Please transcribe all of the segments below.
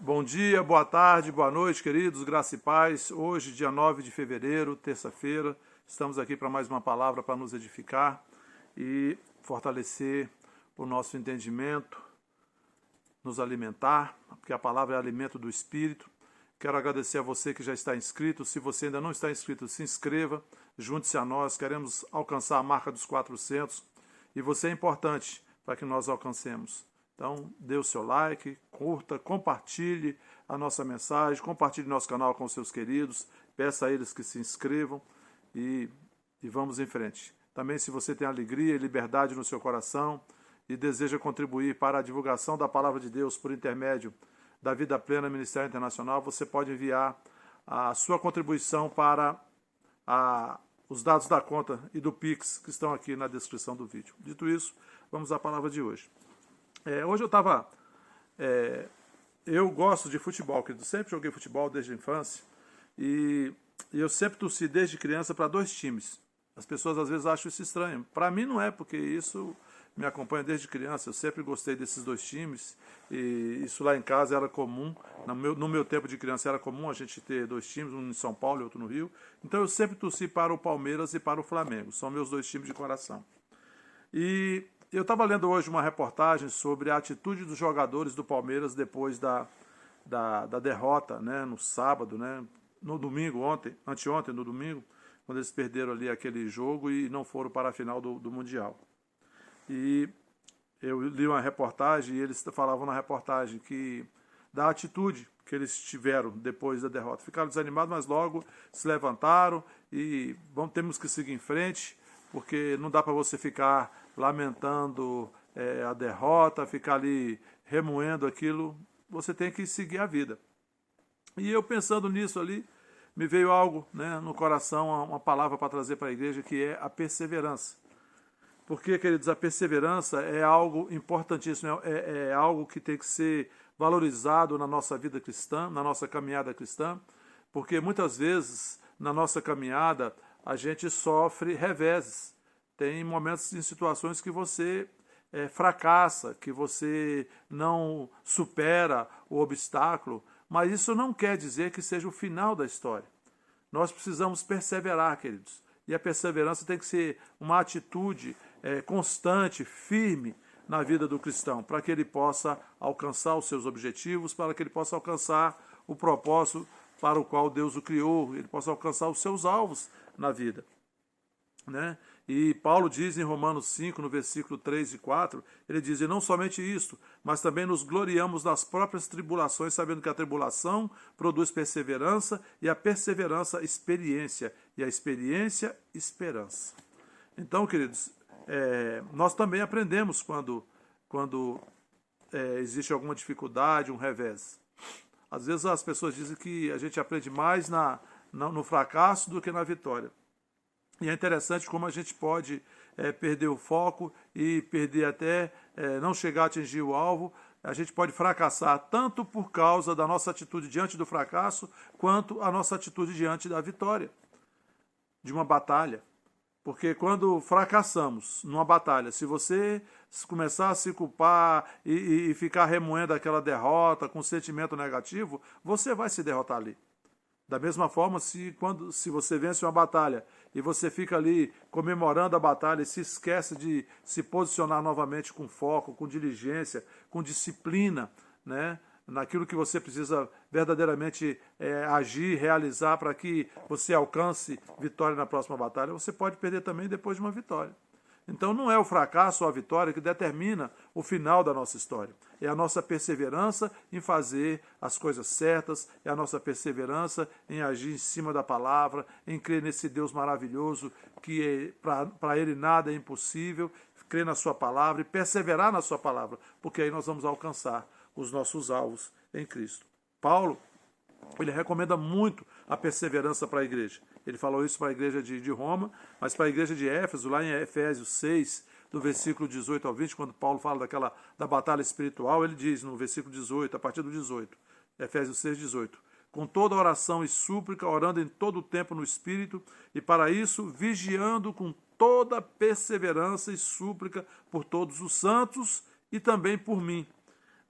Bom dia, boa tarde, boa noite, queridos, graça e paz. Hoje, dia 9 de fevereiro, terça-feira, estamos aqui para mais uma palavra para nos edificar e fortalecer o nosso entendimento, nos alimentar, porque a palavra é alimento do Espírito. Quero agradecer a você que já está inscrito. Se você ainda não está inscrito, se inscreva, junte-se a nós. Queremos alcançar a marca dos 400 e você é importante para que nós alcancemos. Então, dê o seu like, curta, compartilhe a nossa mensagem, compartilhe nosso canal com seus queridos, peça a eles que se inscrevam e vamos em frente. Também, se você tem alegria e liberdade no seu coração e deseja contribuir para a divulgação da Palavra de Deus por intermédio da Vida Plena Ministério Internacional, você pode enviar a sua contribuição para os dados da conta e do Pix que estão aqui na descrição do vídeo. Dito isso, vamos à palavra de hoje. Hoje eu estava... eu gosto de futebol, querido. Sempre joguei futebol desde a infância e eu sempre torci desde criança para dois times. As pessoas às vezes acham isso estranho. Para mim não é, porque isso me acompanha desde criança. Eu sempre gostei desses dois times e isso lá em casa era comum. No meu tempo de criança era comum a gente ter dois times, um em São Paulo e outro no Rio. Então eu sempre torci para o Palmeiras e para o Flamengo. São meus dois times de coração. E eu estava lendo hoje uma reportagem sobre a atitude dos jogadores do Palmeiras depois da derrota, né, no sábado, né, no domingo, anteontem, no domingo, quando eles perderam ali aquele jogo e não foram para a final do Mundial. E eu li uma reportagem e eles falavam na reportagem da atitude que eles tiveram depois da derrota. Ficaram desanimados, mas logo se levantaram e temos que seguir em frente, porque não dá para você ficar lamentando a derrota, ficar ali remoendo aquilo, você tem que seguir a vida. E eu pensando nisso ali, me veio algo, né, no coração, uma palavra para trazer para a igreja, que é a perseverança. Porque, queridos, a perseverança é algo importantíssimo, é algo que tem que ser valorizado na nossa vida cristã, na nossa caminhada cristã, porque muitas vezes na nossa caminhada a gente sofre reveses. Tem momentos em situações que você fracassa, que você não supera o obstáculo, mas isso não quer dizer que seja o final da história. Nós precisamos perseverar, queridos. E a perseverança tem que ser uma atitude constante, firme na vida do cristão, para que ele possa alcançar os seus objetivos, para que ele possa alcançar o propósito para o qual Deus o criou, ele possa alcançar os seus alvos na vida. Né? E Paulo diz em Romanos 5, no versículo 3 e 4, ele diz, e não somente isto, mas também nos gloriamos nas próprias tribulações, sabendo que a tribulação produz perseverança, e a perseverança, experiência, e a experiência, esperança. Então, queridos, nós também aprendemos quando existe alguma dificuldade, um revés. Às vezes as pessoas dizem que a gente aprende mais no fracasso do que na vitória. E é interessante como a gente pode perder o foco e perder até não chegar a atingir o alvo. A gente pode fracassar tanto por causa da nossa atitude diante do fracasso, quanto a nossa atitude diante da vitória, de uma batalha. Porque quando fracassamos numa batalha, se você começar a se culpar e ficar remoendo aquela derrota com sentimento negativo, você vai se derrotar ali. Da mesma forma, se você vence uma batalha e você fica ali comemorando a batalha e se esquece de se posicionar novamente com foco, com diligência, com disciplina, né, naquilo que você precisa verdadeiramente agir, realizar para que você alcance vitória na próxima batalha, você pode perder também depois de uma vitória. Então não é o fracasso ou a vitória que determina o final da nossa história. É a nossa perseverança em fazer as coisas certas, é a nossa perseverança em agir em cima da palavra, em crer nesse Deus maravilhoso, que para Ele nada é impossível, crer na sua palavra e perseverar na sua palavra, porque aí nós vamos alcançar os nossos alvos em Cristo. Paulo, ele recomenda muito a perseverança para a igreja. Ele falou isso para a igreja de Roma, mas para a igreja de Éfeso, lá em Efésios 6, do versículo 18 ao 20, quando Paulo fala da batalha espiritual, ele diz no versículo 18, a partir do 18, Efésios 6, 18, com toda oração e súplica, orando em todo o tempo no Espírito, e para isso vigiando com toda perseverança e súplica por todos os santos e também por mim,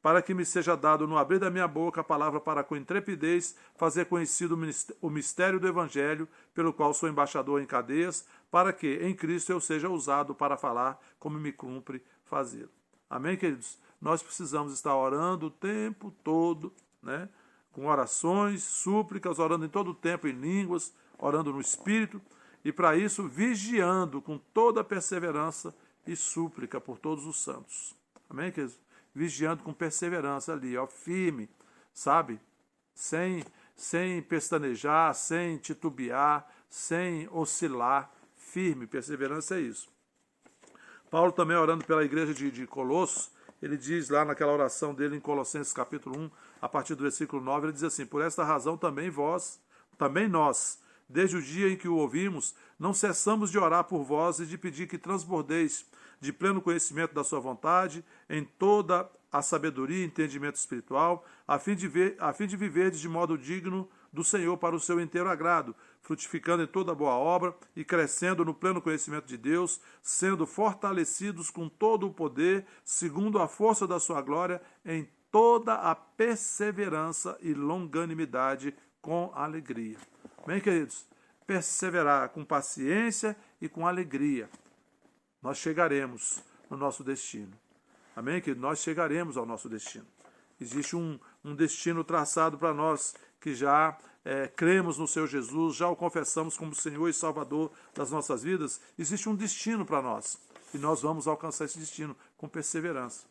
para que me seja dado no abrir da minha boca a palavra para com intrepidez fazer conhecido o mistério do Evangelho, pelo qual sou embaixador em cadeias, para que em Cristo eu seja usado para falar como me cumpre fazê-lo. Amém, queridos? Nós precisamos estar orando o tempo todo, né? Com orações, súplicas, orando em todo o tempo em línguas, orando no Espírito, e para isso vigiando com toda perseverança e súplica por todos os santos. Amém, queridos? Vigiando com perseverança ali, ó, firme, sabe? Sem pestanejar, sem titubear, sem oscilar, firme. Perseverança é isso. Paulo também orando pela igreja de Colossos, ele diz lá naquela oração dele em Colossenses capítulo 1, a partir do versículo 9, ele diz assim: por esta razão também nós, desde o dia em que o ouvimos, não cessamos de orar por vós e de pedir que transbordeis de pleno conhecimento da sua vontade, em toda a sabedoria e entendimento espiritual, a fim de viverdes de modo digno do Senhor para o seu inteiro agrado, frutificando em toda boa obra e crescendo no pleno conhecimento de Deus, sendo fortalecidos com todo o poder, segundo a força da sua glória, em toda a perseverança e longanimidade com alegria. Bem, queridos, perseverar com paciência e com alegria. Nós chegaremos no nosso destino. Amém, querido? Nós chegaremos ao nosso destino. Existe um destino traçado para nós que já cremos no Senhor Jesus, já o confessamos como Senhor e Salvador das nossas vidas. Existe um destino para nós e nós vamos alcançar esse destino com perseverança.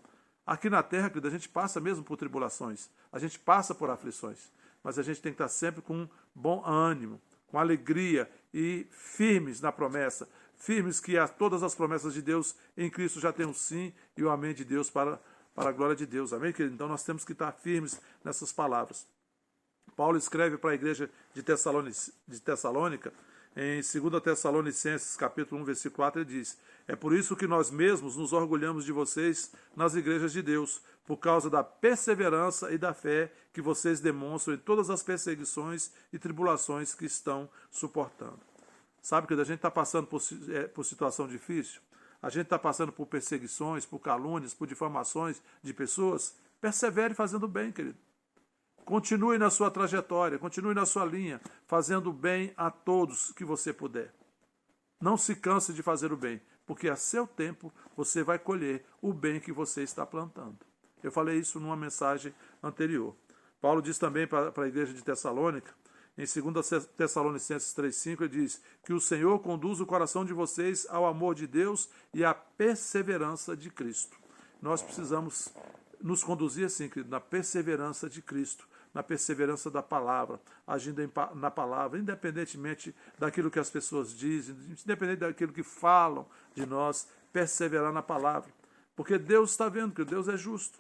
Aqui na terra, querido, a gente passa mesmo por tribulações, a gente passa por aflições, mas a gente tem que estar sempre com bom ânimo, com alegria e firmes na promessa, firmes que todas as promessas de Deus em Cristo já têm um sim e o amém de Deus para a glória de Deus. Amém, querido? Então nós temos que estar firmes nessas palavras. Paulo escreve para a igreja de Tessalônica, em 2 Tessalonicenses, capítulo 1, versículo 4, ele diz: é por isso que nós mesmos nos orgulhamos de vocês nas igrejas de Deus, por causa da perseverança e da fé que vocês demonstram em todas as perseguições e tribulações que estão suportando. Sabe que a gente está passando por situação difícil? A gente está passando por perseguições, por calúnias, por difamações de pessoas? Persevere fazendo bem, querido. Continue na sua trajetória, continue na sua linha, fazendo bem a todos que você puder. Não se canse de fazer o bem, porque a seu tempo você vai colher o bem que você está plantando. Eu falei isso numa mensagem anterior. Paulo diz também para a igreja de Tessalônica, em 2 Tessalonicenses 3,5, ele diz que o Senhor conduz o coração de vocês ao amor de Deus e à perseverança de Cristo. Nós precisamos nos conduzir assim, querido, na perseverança de Cristo, na perseverança da palavra, agindo na palavra, independentemente daquilo que as pessoas dizem, independente daquilo que falam de nós, perseverar na palavra. Porque Deus está vendo que Deus é justo.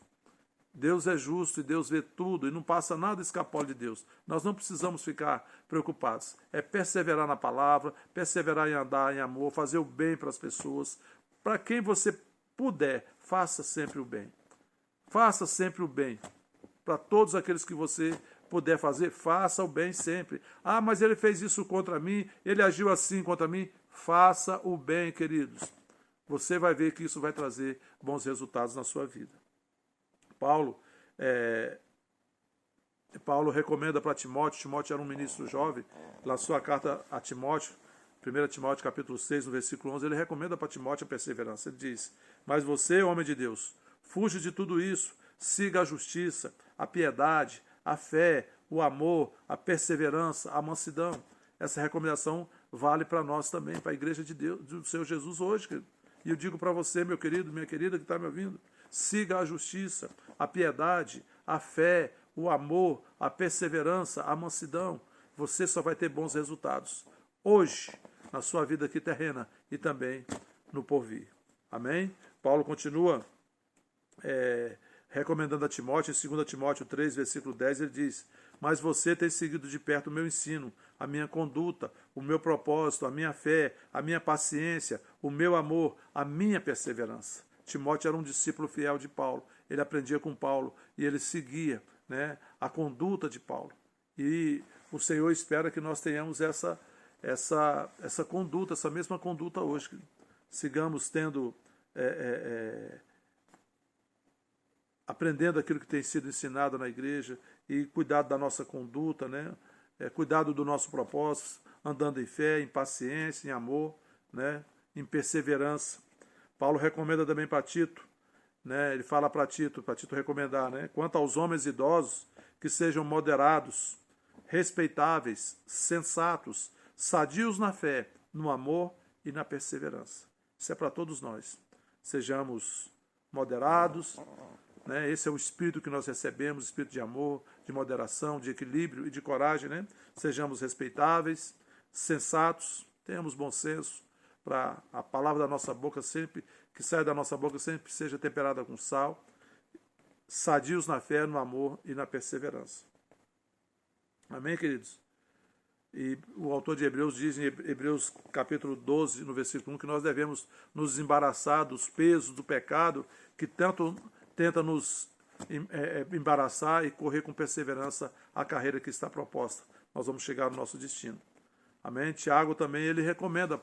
Deus é justo e Deus vê tudo e não passa nada escapole de Deus. Nós não precisamos ficar preocupados. É perseverar na palavra, perseverar em andar em amor, fazer o bem para as pessoas. Para quem você puder, faça sempre o bem. Faça sempre o bem. Para todos aqueles que você puder fazer, faça o bem sempre. Ah, mas ele fez isso contra mim, ele agiu assim contra mim. Faça o bem, queridos. Você vai ver que isso vai trazer bons resultados na sua vida. Paulo recomenda para Timóteo era um ministro jovem, na sua carta a Timóteo, 1 Timóteo capítulo 6, no versículo 11, ele recomenda para Timóteo a perseverança. Ele diz: mas você, homem de Deus, fuja de tudo isso, siga a justiça, a piedade, a fé, o amor, a perseverança, a mansidão. Essa recomendação vale para nós também, para a igreja de Deus, do Senhor Jesus hoje, querido. E eu digo para você, meu querido, minha querida que está me ouvindo, siga a justiça, a piedade, a fé, o amor, a perseverança, a mansidão. Você só vai ter bons resultados hoje, na sua vida aqui terrena e também no porvir. Amém? Paulo continua recomendando a Timóteo, em 2 Timóteo 3, versículo 10, ele diz: mas você tem seguido de perto o meu ensino, a minha conduta, o meu propósito, a minha fé, a minha paciência, o meu amor, a minha perseverança. Timóteo era um discípulo fiel de Paulo. Ele aprendia com Paulo e ele seguia, né, a conduta de Paulo. E o Senhor espera que nós tenhamos essa conduta, essa mesma conduta hoje. Que sigamos tendo aprendendo aquilo que tem sido ensinado na igreja e cuidado da nossa conduta, né? Cuidado do nosso propósito, andando em fé, em paciência, em amor, né? Em perseverança. Paulo recomenda também para Tito, né? Ele fala para Tito recomendar, né? Quanto aos homens idosos, que sejam moderados, respeitáveis, sensatos, sadios na fé, no amor e na perseverança. Isso é para todos nós. Sejamos moderados, né? Esse é o espírito que nós recebemos, espírito de amor, de moderação, de equilíbrio e de coragem, né? Sejamos respeitáveis, sensatos, tenhamos bom senso, para a palavra da nossa boca sempre, que sai da nossa boca sempre seja temperada com sal, sadios na fé, no amor e na perseverança. Amém, queridos? E o autor de Hebreus diz em Hebreus capítulo 12, no versículo 1, que nós devemos nos desembaraçar dos pesos do pecado que tanto tenta nos embaraçar e correr com perseverança a carreira que está proposta. Nós vamos chegar no nosso destino. Amém? Tiago também ele recomenda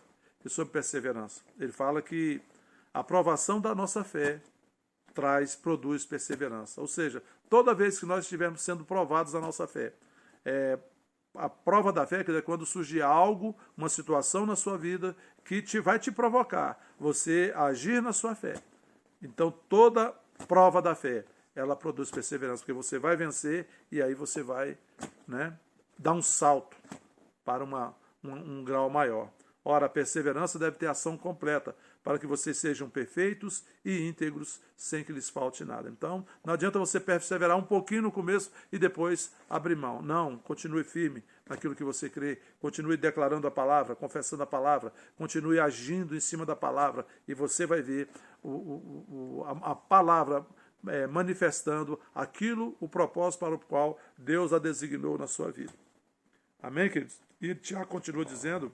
sobre perseverança. Ele fala que a aprovação da nossa fé produz perseverança. Ou seja, toda vez que nós estivermos sendo provados na nossa fé, a prova da fé é quando surgir algo, uma situação na sua vida que vai te provocar você a agir na sua fé. Então, toda prova da fé, ela produz perseverança, porque você vai vencer e aí você vai, né, dar um salto para um grau maior. Ora, a perseverança deve ter ação completa, para que vocês sejam perfeitos e íntegros, sem que lhes falte nada. Então, não adianta você perseverar um pouquinho no começo e depois abrir mão. Não, continue firme naquilo que você crê, continue declarando a palavra, confessando a palavra, continue agindo em cima da palavra, e você vai ver a palavra manifestando o propósito para o qual Deus a designou na sua vida. Amém, queridos? E Tiago continua dizendo,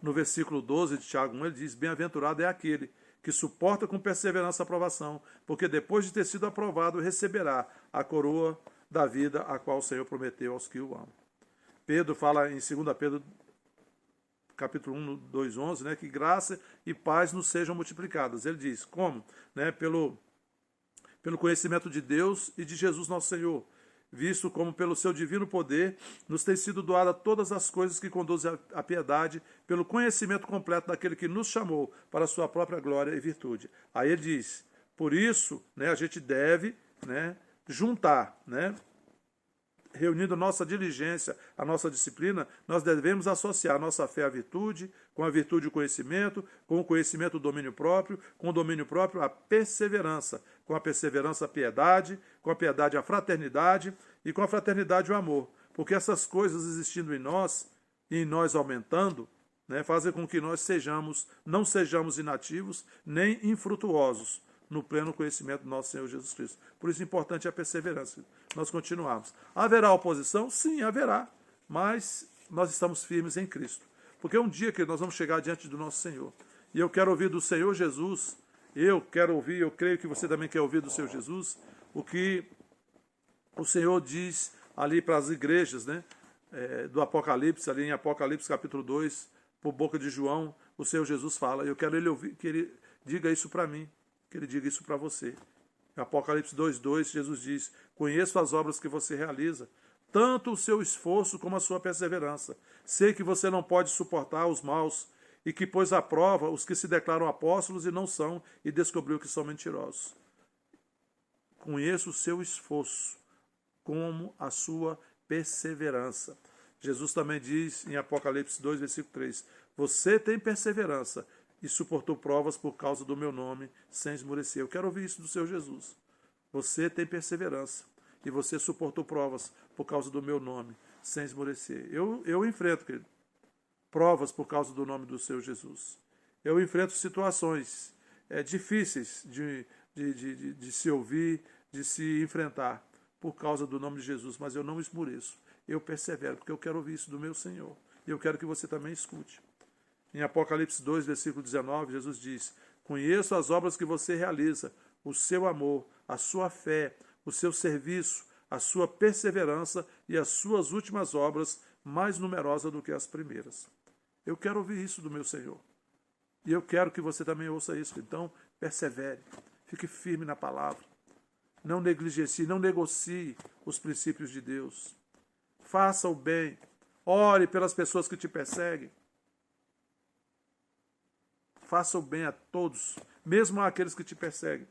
no versículo 12 de Tiago 1, ele diz: bem-aventurado é aquele que suporta com perseverança a aprovação, porque depois de ter sido aprovado, receberá a coroa da vida, a qual o Senhor prometeu aos que o amam. Pedro fala em 2 Pedro, capítulo 1, 2:11, né, que graça e paz nos sejam multiplicadas. Ele diz, como? Né, pelo conhecimento de Deus e de Jesus nosso Senhor, visto como pelo seu divino poder nos tem sido doada todas as coisas que conduzem à piedade, pelo conhecimento completo daquele que nos chamou para a sua própria glória e virtude. Aí ele diz, por isso, né, a gente deve, né, juntar, né, reunindo nossa diligência, a nossa disciplina, nós devemos associar a nossa fé à virtude, com a virtude o conhecimento, com o conhecimento o domínio próprio, com o domínio próprio a perseverança, com a perseverança a piedade, com a piedade a fraternidade e com a fraternidade o amor. Porque essas coisas existindo em nós e em nós aumentando, né, fazem com que nós não sejamos inativos nem infrutuosos no pleno conhecimento do nosso Senhor Jesus Cristo. Por isso é importante a perseverança. Nós continuamos. Haverá oposição? Sim, haverá. Mas nós estamos firmes em Cristo. Porque um dia que nós vamos chegar diante do nosso Senhor. E eu quero ouvir do Senhor Jesus, eu creio que você também quer ouvir do Senhor Jesus, o que o Senhor diz ali para as igrejas, né, do Apocalipse, ali em Apocalipse capítulo 2, por boca de João, o Senhor Jesus fala. Eu quero ele ouvir, que ele diga isso para mim, que ele diga isso para você. Em Apocalipse 2:2, Jesus diz, conheço as obras que você realiza, tanto o seu esforço como a sua perseverança. Sei que você não pode suportar os maus e que pôs à prova os que se declaram apóstolos e não são, e descobriu que são mentirosos. Conheço o seu esforço como a sua perseverança. Jesus também diz em Apocalipse 2, versículo 3, você tem perseverança e suportou provas por causa do meu nome, sem esmorecer. Eu quero ouvir isso do Senhor Jesus. Você tem perseverança e você suportou provas por causa do meu nome, sem esmorecer. Eu enfrento, querido, provas por causa do nome do Senhor Jesus. Eu enfrento situações difíceis de se ouvir, de se enfrentar, por causa do nome de Jesus, mas eu não esmoreço. Eu persevero, porque eu quero ouvir isso do meu Senhor. E eu quero que você também escute. Em Apocalipse 2, versículo 19, Jesus diz, conheço as obras que você realiza, o seu amor, a sua fé, o seu serviço, a sua perseverança e as suas últimas obras, mais numerosas do que as primeiras. Eu quero ouvir isso do meu Senhor. E eu quero que você também ouça isso. Então, persevere, fique firme na palavra. Não negligencie, não negocie os princípios de Deus. Faça o bem. Ore pelas pessoas que te perseguem. Faça o bem a todos, mesmo àqueles que te perseguem.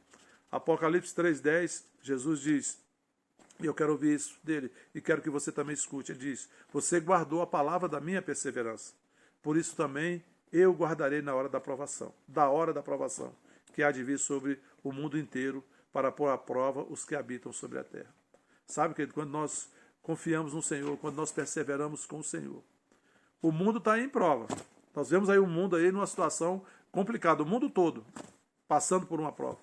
Apocalipse 3:10, Jesus diz, e eu quero ouvir isso dele, e quero que você também escute. Ele diz, você guardou a palavra da minha perseverança. Por isso também eu guardarei na hora da provação, que há de vir sobre o mundo inteiro, para pôr à prova os que habitam sobre a terra. Sabe, querido, quando nós confiamos no Senhor, quando nós perseveramos com o Senhor, o mundo está em prova. Nós vemos aí o mundo aí numa situação complicada, o mundo todo passando por uma prova.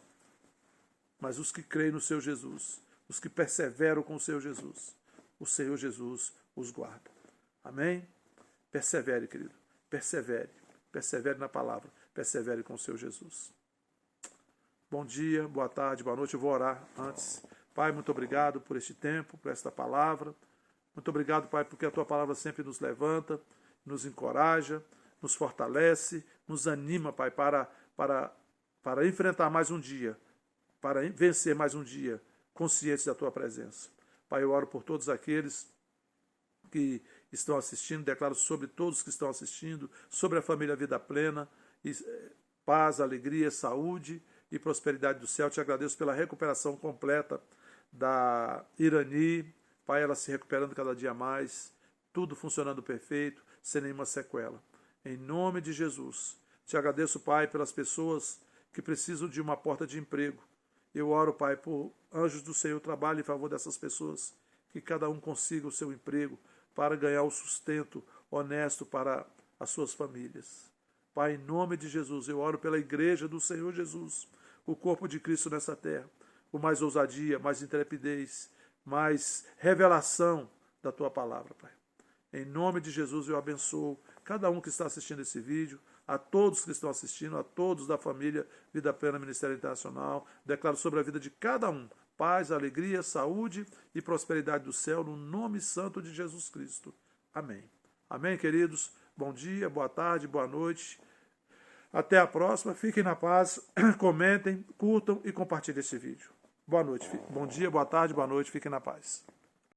Mas os que creem no seu Jesus, os que perseveram com o seu Jesus, o Senhor Jesus os guarda. Amém? Persevere, querido. Persevere. Persevere na palavra. Persevere com o seu Jesus. Bom dia, boa tarde, boa noite. Eu vou orar antes. Pai, muito obrigado por este tempo, por esta palavra. Muito obrigado, Pai, porque a Tua palavra sempre nos levanta, nos encoraja, nos fortalece, nos anima, Pai, para enfrentar mais um dia, para vencer mais um dia, conscientes da Tua presença. Pai, eu oro por todos aqueles que estão assistindo, declaro sobre todos que estão assistindo, sobre a família Vida Plena, paz, alegria, saúde e prosperidade do céu. Te agradeço pela recuperação completa da Irani, Pai, ela se recuperando cada dia mais, tudo funcionando perfeito, sem nenhuma sequela. Em nome de Jesus, te agradeço, Pai, pelas pessoas que precisam de uma porta de emprego. Eu oro, Pai, por anjos do Senhor, trabalho em favor dessas pessoas, que cada um consiga o seu emprego para ganhar o sustento honesto para as suas famílias. Pai, em nome de Jesus, eu oro pela igreja do Senhor Jesus, o corpo de Cristo nessa terra, com mais ousadia, mais intrepidez, mais revelação da Tua palavra, Pai. Em nome de Jesus eu abençoo cada um que está assistindo esse vídeo, a todos que estão assistindo, a todos da família Vida Plena Ministério Internacional. Declaro sobre a vida de cada um paz, alegria, saúde e prosperidade do céu, no nome santo de Jesus Cristo. Amém. Amém, queridos? Bom dia, boa tarde, boa noite. Até a próxima. Fiquem na paz, comentem, curtam e compartilhem esse vídeo. Boa noite. Bom dia, boa tarde, boa noite. Fiquem na paz.